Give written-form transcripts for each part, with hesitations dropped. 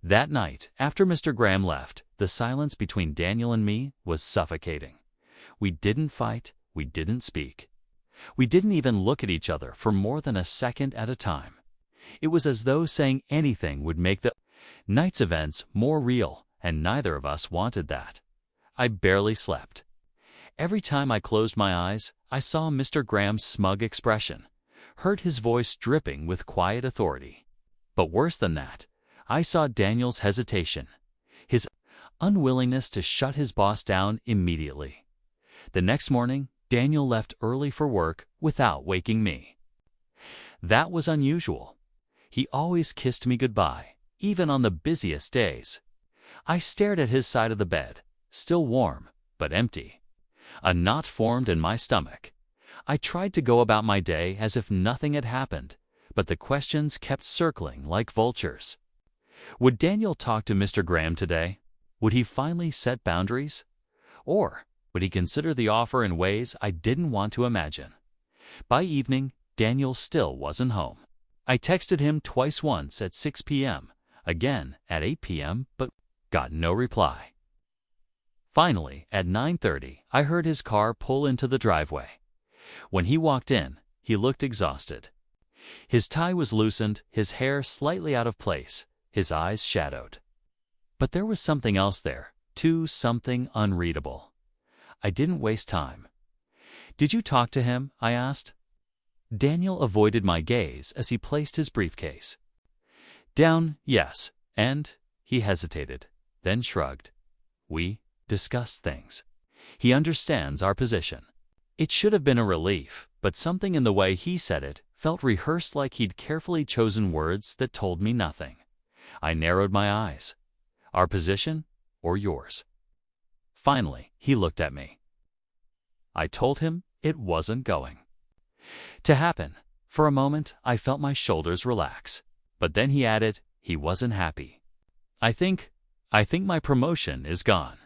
That night, after Mr. Graham left, the silence between Daniel and me was suffocating. We didn't fight, we didn't speak. We didn't even look at each other for more than a second at a time. It was as though saying anything would make the night's events more real, and neither of us wanted that. I barely slept. Every time I closed my eyes, I saw Mr. Graham's smug expression, heard his voice dripping with quiet authority. But worse than that, I saw Daniel's hesitation, his unwillingness to shut his boss down immediately. The next morning, Daniel left early for work without waking me. That was unusual. He always kissed me goodbye, even on the busiest days. I stared at his side of the bed, still warm, but empty. A knot formed in my stomach. I tried to go about my day as if nothing had happened, but the questions kept circling like vultures. Would Daniel talk to Mr. Graham today? Would he finally set boundaries? Or would he consider the offer in ways I didn't want to imagine? By evening, Daniel still wasn't home. I texted him twice, once at 6 p.m., again at 8 p.m., but got no reply. Finally, at 9:30, I heard his car pull into the driveway. When he walked in, he looked exhausted. His tie was loosened, his hair slightly out of place, his eyes shadowed. But there was something else there, too, something unreadable. I didn't waste time. "Did you talk to him?" I asked. Daniel avoided my gaze as he placed his briefcase down. "Yes, and—" he hesitated, then shrugged. "We discussed things. He understands our position." It should have been a relief, but something in the way he said it felt rehearsed, like he'd carefully chosen words that told me nothing. I narrowed my eyes. "Our position or yours?" Finally, he looked at me. I told him it wasn't going to happen. For a moment, I felt my shoulders relax. But then he added, he wasn't happy. I think my promotion is gone."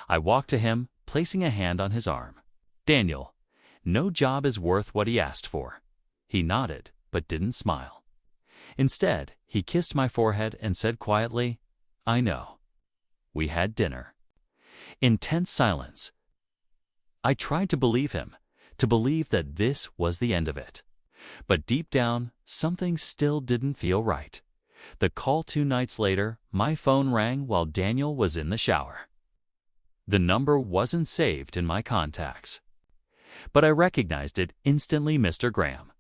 I walked to him, placing a hand on his arm. "Daniel, no job is worth what he asked for." He nodded, but didn't smile. Instead, he kissed my forehead and said quietly, "I know." We had dinner. Intense silence. I tried to believe him, to believe that this was the end of it. But deep down, something still didn't feel right. The call 2 nights later, my phone rang while Daniel was in the shower. The number wasn't saved in my contacts. But I recognized it instantly, Mr. Graham.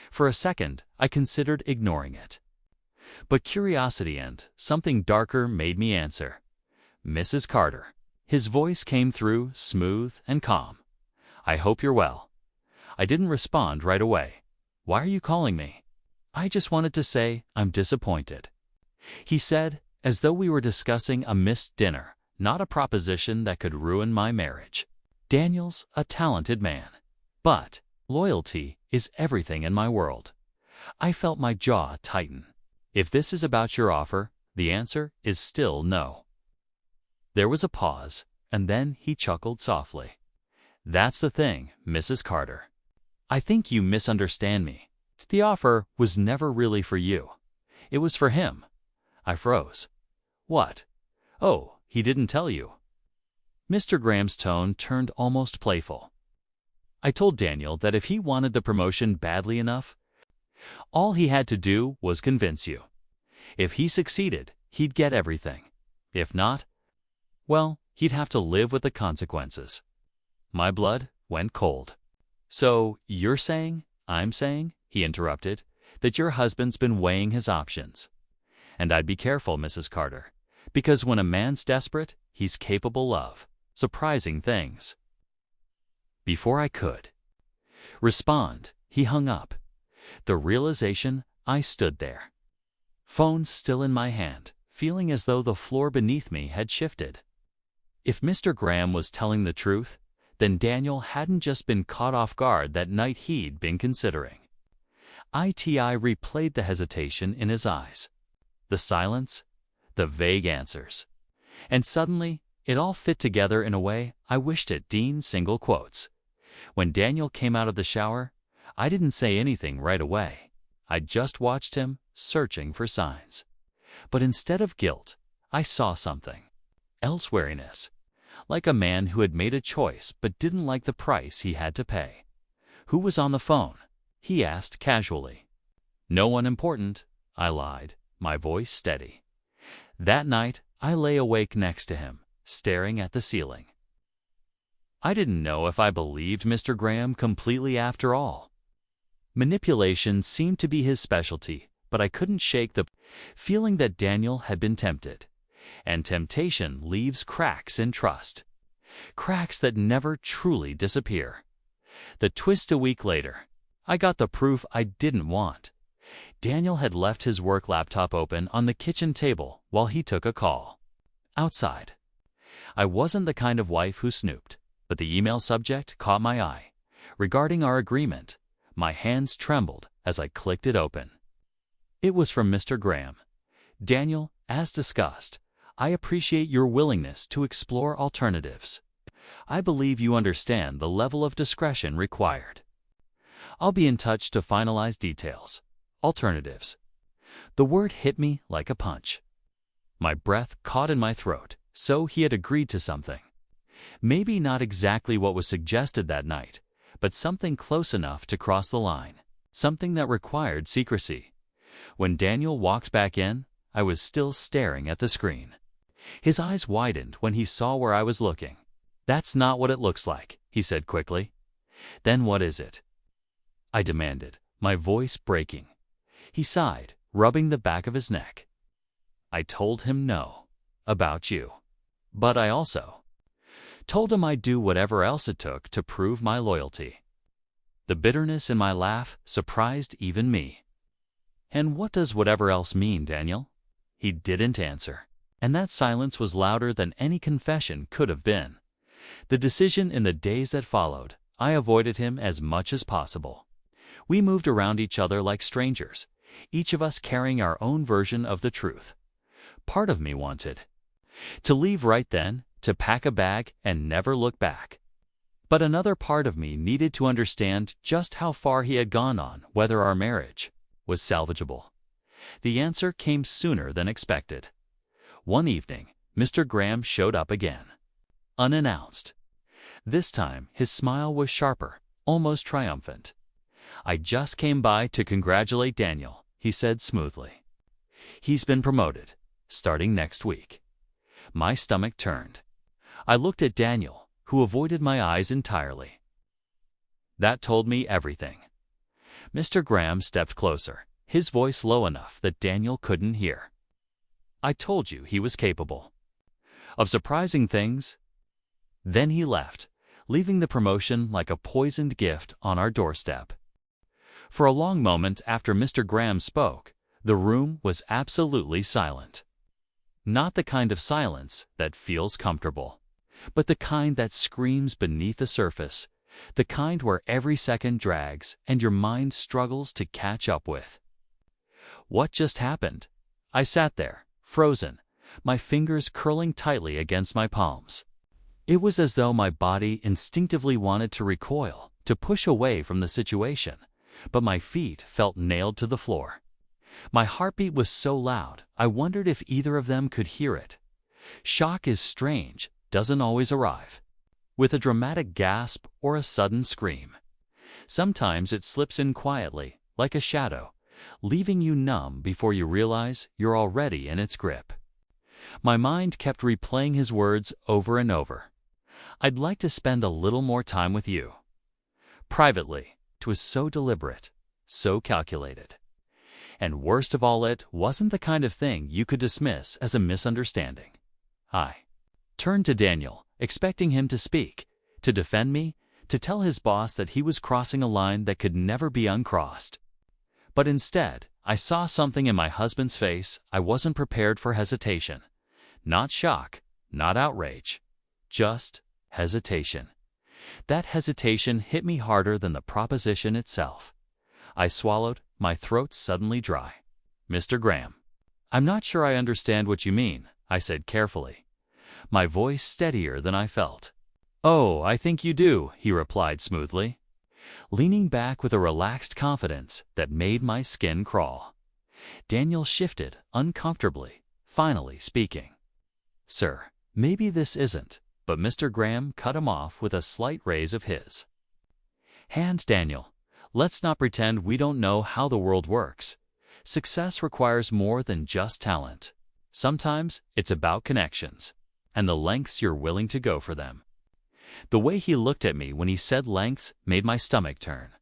For a second, I considered ignoring it. But curiosity and something darker made me answer. "Mrs. Carter." His voice came through, smooth and calm. "I hope you're well." I didn't respond right away. "Why are you calling me?" "I just wanted to say I'm disappointed," he said, as though we were discussing a missed dinner, not a proposition that could ruin my marriage. Daniel's a talented man, but loyalty is everything in my world. I felt my jaw tighten. "If this is about your offer, the answer is still no." There was a pause, and then he chuckled softly. "That's the thing, Mrs. Carter. I think you misunderstand me. The offer was never really for you. It was for him." I froze. "What? Oh, he didn't tell you?" Mr. Graham's tone turned almost playful. "I told Daniel that if he wanted the promotion badly enough, all he had to do was convince you. If he succeeded, he'd get everything. If not, well, he'd have to live with the consequences." My blood went cold. "So you're saying, I'm saying," he interrupted, "that your husband's been weighing his options. And I'd be careful, Mrs. Carter, because when a man's desperate, he's capable of surprising things." Before I could respond, he hung up. The realization, I stood there, phone still in my hand, feeling as though the floor beneath me had shifted. If Mr. Graham was telling the truth, then Daniel hadn't just been caught off guard that night, he'd been considering. I replayed the hesitation in his eyes, the silence, the vague answers. And suddenly, it all fit together in a way I wished it didn't. Single quotes. When Daniel came out of the shower, I didn't say anything right away. I just watched him, searching for signs. But instead of guilt, I saw something. Elsewhereness. Like a man who had made a choice but didn't like the price he had to pay. "Who was on the phone?" he asked casually. "No one important," I lied, my voice steady. That night, I lay awake next to him, staring at the ceiling. I didn't know if I believed Mr. Graham completely after all. Manipulation seemed to be his specialty, but I couldn't shake the feeling that Daniel had been tempted. And temptation leaves cracks in trust. Cracks that never truly disappear. The twist a week later. I got the proof I didn't want. Daniel had left his work laptop open on the kitchen table while he took a call. Outside. I wasn't the kind of wife who snooped, but the email subject caught my eye. Regarding our agreement, my hands trembled as I clicked it open. It was from Mr. Graham. "Daniel, as discussed, I appreciate your willingness to explore alternatives. I believe you understand the level of discretion required. I'll be in touch to finalize details. Alternatives." The word hit me like a punch. My breath caught in my throat, so he had agreed to something. Maybe not exactly what was suggested that night, but something close enough to cross the line, something that required secrecy. When Daniel walked back in, I was still staring at the screen. His eyes widened when he saw where I was looking. "That's not what it looks like," he said quickly. "Then what is it?" I demanded, my voice breaking. He sighed, rubbing the back of his neck. I told him no, about you. But I also told him I'd do whatever else it took to prove my loyalty. The bitterness in my laugh surprised even me. "And what does whatever else mean, Daniel?" He didn't answer, and that silence was louder than any confession could have been. The decision in the days that followed, I avoided him as much as possible. We moved around each other like strangers, each of us carrying our own version of the truth. Part of me wanted to leave right then, to pack a bag and never look back. But another part of me needed to understand just how far he had gone on whether our marriage was salvageable. The answer came sooner than expected. One evening, Mr. Graham showed up again. Unannounced. This time, his smile was sharper, almost triumphant. "I just came by to congratulate Daniel," he said smoothly. "He's been promoted, starting next week." My stomach turned. I looked at Daniel, who avoided my eyes entirely. That told me everything. Mr. Graham stepped closer, his voice low enough that Daniel couldn't hear. "I told you he was capable of surprising things." Then he left, leaving the promotion like a poisoned gift on our doorstep. For a long moment after Mr. Graham spoke, the room was absolutely silent. Not the kind of silence that feels comfortable, but the kind that screams beneath the surface, the kind where every second drags and your mind struggles to catch up with. What just happened? I sat there, frozen, my fingers curling tightly against my palms. It was as though my body instinctively wanted to recoil, to push away from the situation, but my feet felt nailed to the floor. My heartbeat was so loud, I wondered if either of them could hear it. Shock is strange, doesn't always arrive with a dramatic gasp or a sudden scream. Sometimes it slips in quietly, like a shadow, leaving you numb before you realize you're already in its grip. My mind kept replaying his words over and over. "I'd like to spend a little more time with you." Privately, it was so deliberate, so calculated. And worst of all, it wasn't the kind of thing you could dismiss as a misunderstanding. I turned to Daniel, expecting him to speak, to defend me, to tell his boss that he was crossing a line that could never be uncrossed. But instead, I saw something in my husband's face. I wasn't prepared for hesitation. Not shock, not outrage, just hesitation. That hesitation hit me harder than the proposition itself. I swallowed, my throat suddenly dry. "Mr. Graham, I'm not sure I understand what you mean," I said carefully, my voice steadier than I felt. "Oh, I think you do," he replied smoothly, leaning back with a relaxed confidence that made my skin crawl. Daniel shifted uncomfortably, finally speaking. "Sir, maybe this isn't," but Mr. Graham cut him off with a slight raise of his hand. "Daniel, let's not pretend we don't know how the world works. Success requires more than just talent. Sometimes it's about connections and the lengths you're willing to go for them." The way he looked at me when he said lengths made my stomach turn.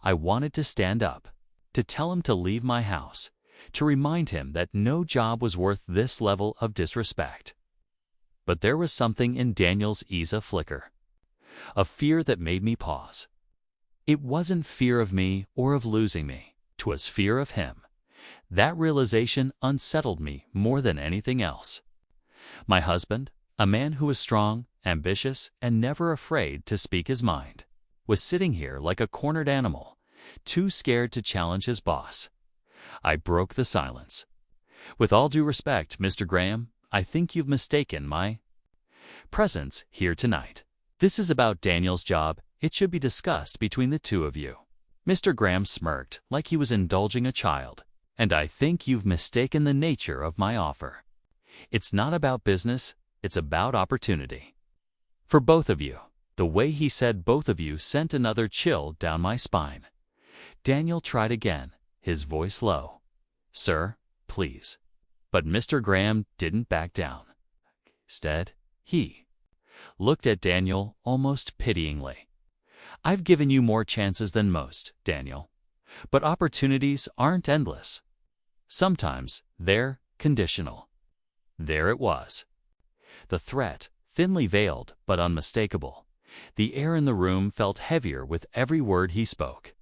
I wanted to stand up, to tell him to leave my house, to remind him that no job was worth this level of disrespect. But there was something in Daniel's eyes flicker, a fear that made me pause. It wasn't fear of me or of losing me, 'twas fear of him. That realization unsettled me more than anything else. My husband, a man who was strong, ambitious, and never afraid to speak his mind, was sitting here like a cornered animal, too scared to challenge his boss. I broke the silence. "With all due respect, Mr. Graham, I think you've mistaken my presence here tonight. This is about Daniel's job. It should be discussed between the two of you." Mr. Graham smirked like he was indulging a child. "And I think you've mistaken the nature of my offer. It's not about business, it's about opportunity. For both of you." The way he said "both of you" sent another chill down my spine. Daniel tried again, his voice low. "Sir, please." But Mr. Graham didn't back down. Instead, he looked at Daniel almost pityingly. "I've given you more chances than most, Daniel. But opportunities aren't endless. Sometimes they're conditional." There it was. The threat, thinly veiled but unmistakable. The air in the room felt heavier with every word he spoke.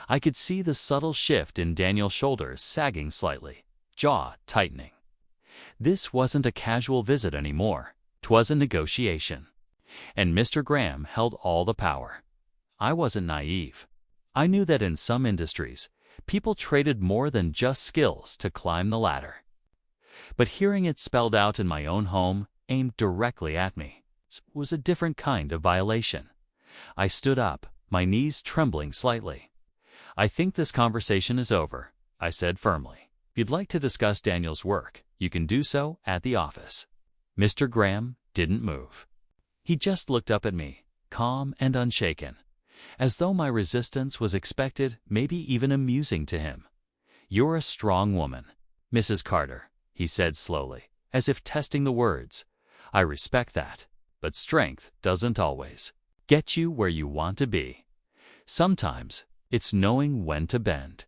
I could see the subtle shift in Daniel's shoulders sagging slightly, jaw tightening. This wasn't a casual visit anymore. 'Twas a negotiation. And Mr. Graham held all the power. I wasn't naive. I knew that in some industries, people traded more than just skills to climb the ladder. But hearing it spelled out in my own home, aimed directly at me, was a different kind of violation. I stood up, my knees trembling slightly. "I think this conversation is over," I said firmly. "If you'd like to discuss Daniel's work, you can do so at the office." Mr. Graham didn't move. He just looked up at me, calm and unshaken, as though my resistance was expected, maybe even amusing to him. "You're a strong woman, Mrs. Carter," he said slowly, as if testing the words. "I respect that, but strength doesn't always get you where you want to be. Sometimes it's knowing when to bend."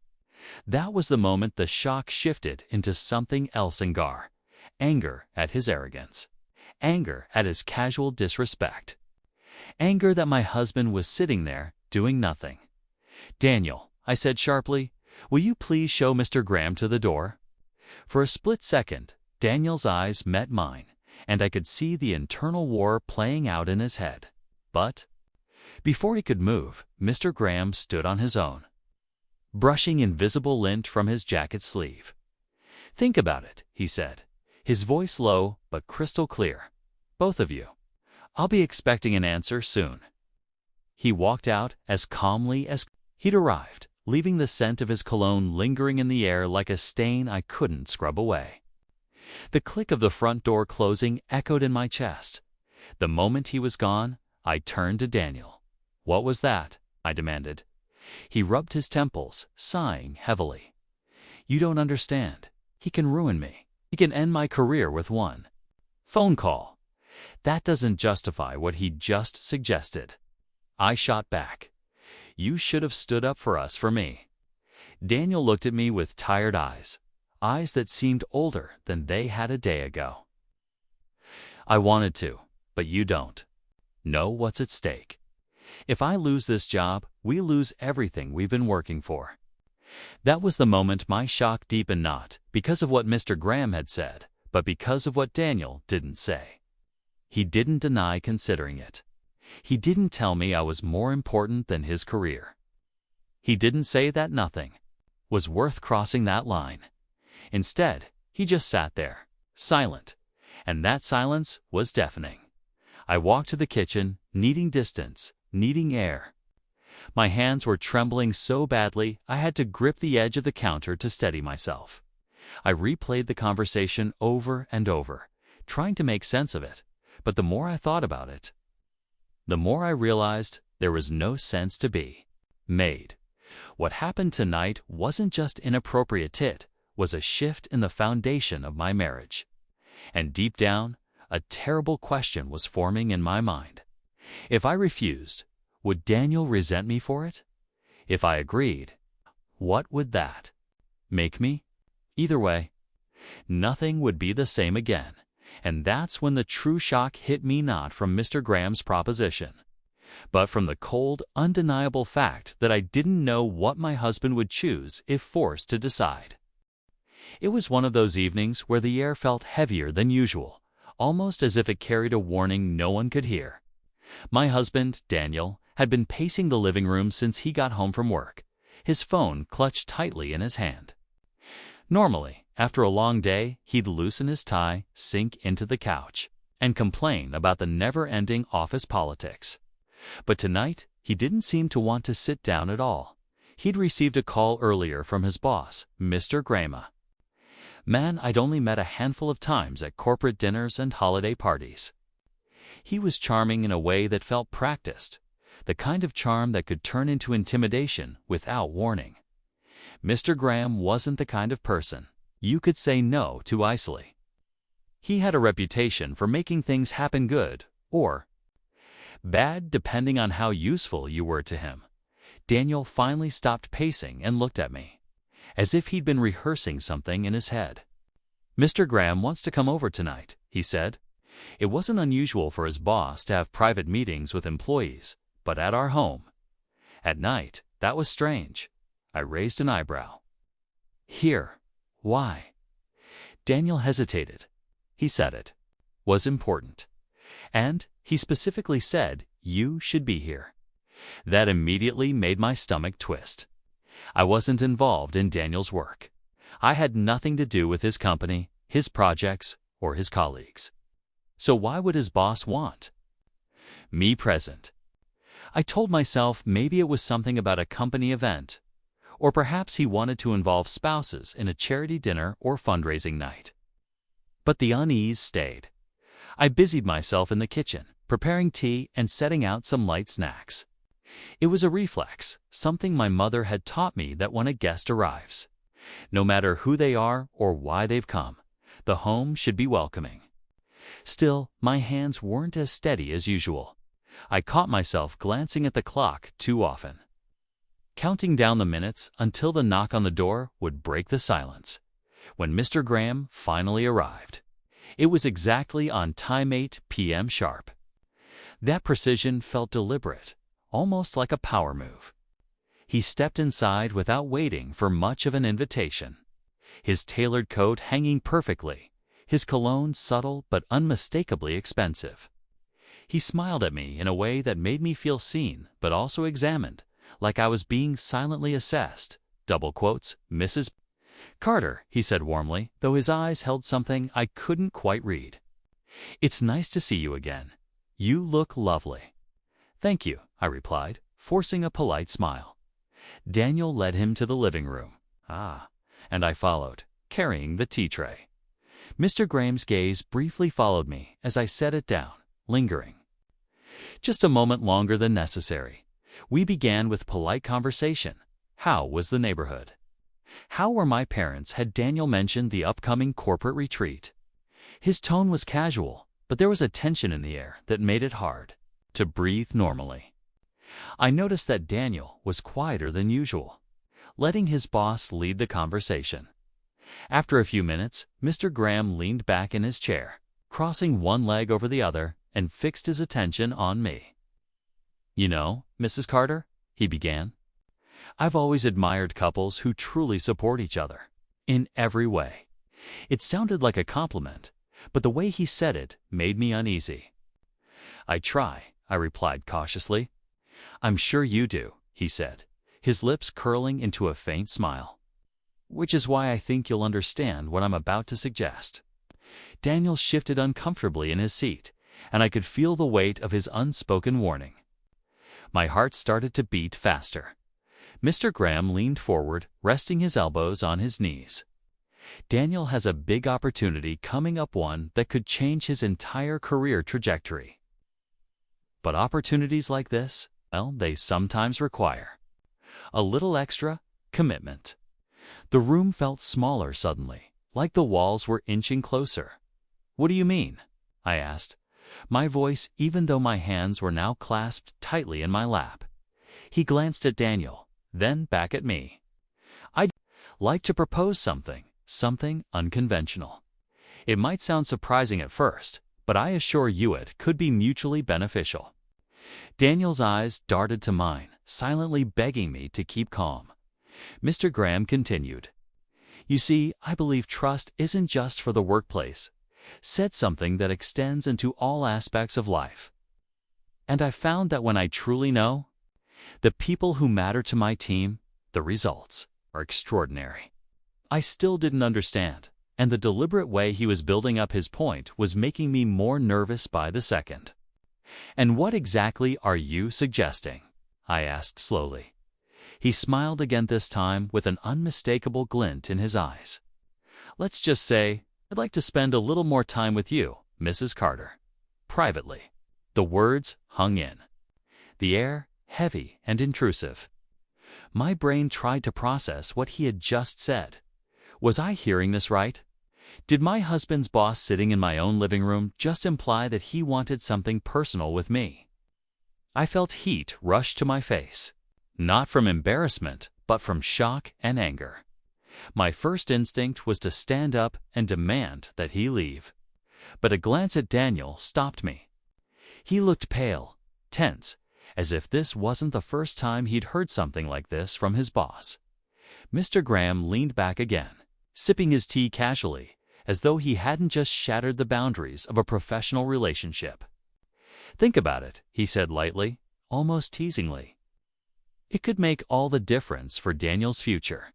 That was the moment the shock shifted into something else in Gar. Anger at his arrogance. Anger at his casual disrespect. Anger that my husband was sitting there, doing nothing. "Daniel," I said sharply, "will you please show Mr. Graham to the door?" For a split second, Daniel's eyes met mine, and I could see the internal war playing out in his head. But before he could move, Mr. Graham stood on his own, brushing invisible lint from his jacket sleeve. "Think about it," he said, his voice low but crystal clear. "Both of you. I'll be expecting an answer soon." He walked out as calmly as he'd arrived, leaving the scent of his cologne lingering in the air like a stain I couldn't scrub away. The click of the front door closing echoed in my chest. The moment he was gone, I turned to Daniel. "What was that?" I demanded. He rubbed his temples, sighing heavily. "You don't understand. He can ruin me. He can end my career with one phone call. That doesn't justify what he just suggested." I shot back. "You should have stood up for us, for me." Daniel looked at me with tired eyes, eyes that seemed older than they had a day ago. "I wanted to, but you don't know what's at stake. If I lose this job, we lose everything we've been working for." That was the moment my shock deepened, not because of what Mr. Graham had said, but because of what Daniel didn't say. He didn't deny considering it. He didn't tell me I was more important than his career. He didn't say that nothing was worth crossing that line. Instead, he just sat there, silent, and that silence was deafening. I walked to the kitchen, needing distance, needing air. My hands were trembling so badly I had to grip the edge of the counter to steady myself. I replayed the conversation over and over, trying to make sense of it, but the more I thought about it, the more I realized there was no sense to be made. What happened tonight wasn't just inappropriate, it was a shift in the foundation of my marriage. And deep down, a terrible question was forming in my mind. If I refused, would Daniel resent me for it? If I agreed, what would that make me? Either way, nothing would be the same again, and that's when the true shock hit me, not from Mr. Graham's proposition, but from the cold, undeniable fact that I didn't know what my husband would choose if forced to decide. It was one of those evenings where the air felt heavier than usual, almost as if it carried a warning no one could hear. My husband, Daniel, had been pacing the living room since he got home from work, his phone clutched tightly in his hand. Normally, after a long day, he'd loosen his tie, sink into the couch, and complain about the never-ending office politics. But tonight, he didn't seem to want to sit down at all. He'd received a call earlier from his boss, Mr. Graham. Man I'd only met a handful of times at corporate dinners and holiday parties. He was charming in a way that felt practiced, the kind of charm that could turn into intimidation without warning. Mr. Graham wasn't the kind of person you could say no to easily. He had a reputation for making things happen good, or bad depending on how useful you were to him. Daniel finally stopped pacing and looked at me, as if he'd been rehearsing something in his head. "Mr. Graham wants to come over tonight," he said. It wasn't unusual for his boss to have private meetings with employees, but at our home, at night, that was strange. I raised an eyebrow. "Here. Why?" Daniel hesitated. He said it was important. And he specifically said, "You should be here." That immediately made my stomach twist. I wasn't involved in Daniel's work. I had nothing to do with his company, his projects, or his colleagues. So why would his boss want me present? I told myself maybe it was something about a company event, or perhaps he wanted to involve spouses in a charity dinner or fundraising night. But the unease stayed. I busied myself in the kitchen, preparing tea and setting out some light snacks. It was a reflex, something my mother had taught me, that when a guest arrives, no matter who they are or why they've come, the home should be welcoming. Still, my hands weren't as steady as usual. I caught myself glancing at the clock too often, counting down the minutes until the knock on the door would break the silence. When Mr. Graham finally arrived, it was exactly on time, 8 p.m. sharp. That precision felt deliberate, almost like a power move. He stepped inside without waiting for much of an invitation, his tailored coat hanging perfectly, his cologne subtle but unmistakably expensive. He smiled at me in a way that made me feel seen but also examined, like I was being silently assessed. Double quotes, "Mrs. Carter," he said warmly, though his eyes held something I couldn't quite read. "It's nice to see you again. You look lovely." "Thank you," I replied, forcing a polite smile. Daniel led him to the living room. And I followed, carrying the tea tray. Mr. Graham's gaze briefly followed me as I set it down, lingering just a moment longer than necessary. We began with polite conversation. How was the neighborhood? How were my parents? Had Daniel mentioned the upcoming corporate retreat? His tone was casual, but there was a tension in the air that made it hard to breathe normally. I noticed that Daniel was quieter than usual, letting his boss lead the conversation. After a few minutes, Mr. Graham leaned back in his chair, crossing one leg over the other, and fixed his attention on me. "You know, Mrs. Carter," he began, "I've always admired couples who truly support each other, in every way." It sounded like a compliment, but the way he said it made me uneasy. "I try," I replied cautiously. "I'm sure you do," he said, his lips curling into a faint smile. "Which is why I think you'll understand what I'm about to suggest." Daniel shifted uncomfortably in his seat, and I could feel the weight of his unspoken warning. My heart started to beat faster. Mr. Graham leaned forward, resting his elbows on his knees. Daniel has a big opportunity coming up, one that could change his entire career trajectory. But opportunities like this, well, they sometimes require a little extra commitment. The room felt smaller suddenly, like the walls were inching closer. "What do you mean?" I asked, my voice even though my hands were now clasped tightly in my lap. He glanced at Daniel, then back at me. "I'd like to propose something unconventional. It might sound surprising at first, but I assure you it could be mutually beneficial." Daniel's eyes darted to mine, silently begging me to keep calm. Mr. Graham continued, "You see, I believe trust isn't just for the workplace. Said something that extends into all aspects of life. And I found that when I truly know the people who matter to my team, the results are extraordinary." I still didn't understand, and the deliberate way he was building up his point was making me more nervous by the second. "And what exactly are you suggesting?" I asked slowly. He smiled again, this time with an unmistakable glint in his eyes. "Let's just say, I'd like to spend a little more time with you, Mrs. Carter. Privately." The words hung in the air, heavy and intrusive. My brain tried to process what he had just said. Was I hearing this right? Did my husband's boss sitting in my own living room just imply that he wanted something personal with me? I felt heat rush to my face, not from embarrassment, but from shock and anger. My first instinct was to stand up and demand that he leave. But a glance at Daniel stopped me. He looked pale, tense, as if this wasn't the first time he'd heard something like this from his boss. Mr. Graham leaned back again, sipping his tea casually, as though he hadn't just shattered the boundaries of a professional relationship. "Think about it," he said lightly, almost teasingly. "It could make all the difference for Daniel's future."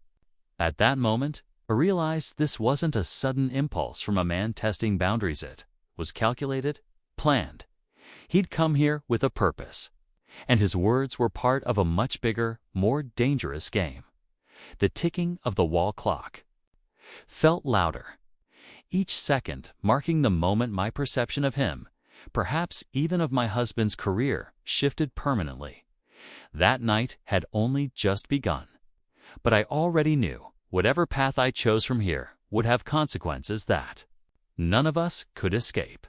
At that moment, I realized this wasn't a sudden impulse from a man testing boundaries. It was calculated, planned. He'd come here with a purpose, and his words were part of a much bigger, more dangerous game. The ticking of the wall clock felt louder, each second marking the moment my perception of him, perhaps even of my husband's career, shifted permanently. That night had only just begun. But I already knew whatever path I chose from here would have consequences that none of us could escape.